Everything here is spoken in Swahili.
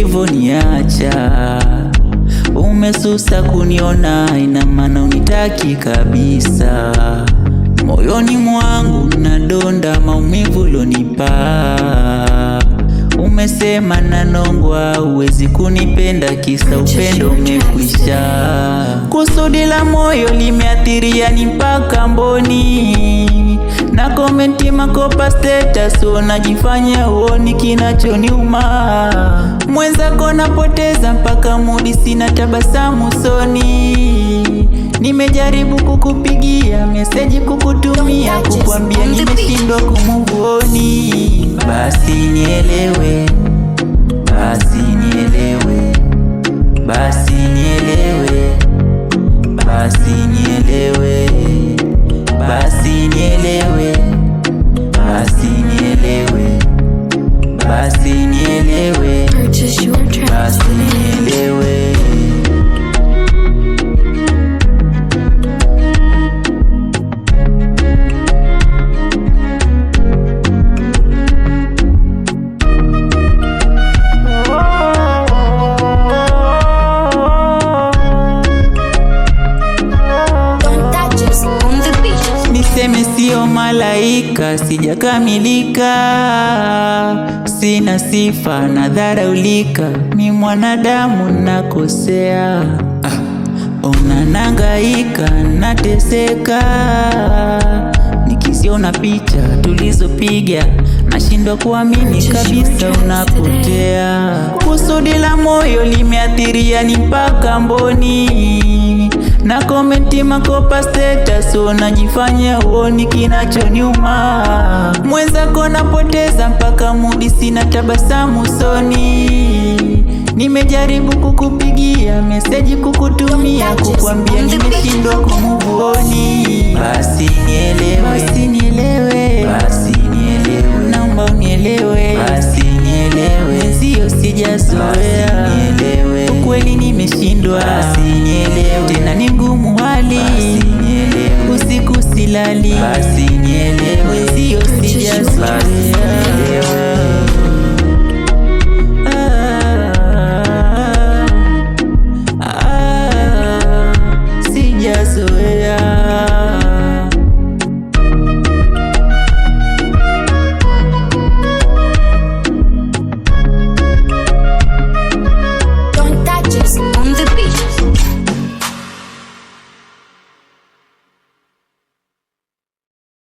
ulivoniacha. Umesusa kuniona, ina maana unitaki kabisa. Moyoni mwangu nadonda maumivu ulonipa. Umesema nanongwa, uwezi kunipenda kisa upendo umekwisha. Kusudi la moyo limeathiria ni mpaka mboni. Na komenti makopa status, unajifanya uoni kinachoniuma. Mwenzako napoteza mpaka mudi, sina tabasamu usoni. Nimejaribu kukupigia meseji, kukutumia, kukwambia nimeshindwa kumuvuoni. Basi nielewe, basi nielewe, basi nielewe, basi nielewe, basi nielewe, basi nielewe, basi nielewe, basi nielewe. Niseme sio malaika, sijakamilika, sina sifa na dharaulika, ni mwanadamu nakosea. Unanangaika nateseka, nikiziona picha tulizopiga nashindwa kuamini kabisa unapotea. Kusudi la moyo limeathiria ni mpaka mboni. Na komenti makopa status, unajifanya uoni kinachoniuma. Mwenzako napoteza mpaka mudi, sina tabasamu usoni. Nimejaribu kukupigia meseji, kukutumia, kukwambia nimeshindwa kumuvuoni. Basi nielewe, basi nielewe, basi nielewe, naomba unielewe, basi nielewe, sio sijazoea, ukweli nimeshindwa, basi nielewe, tena ni ngumu hali, basi nielewe, usiku silali, basi nielewe, sio sijazoea.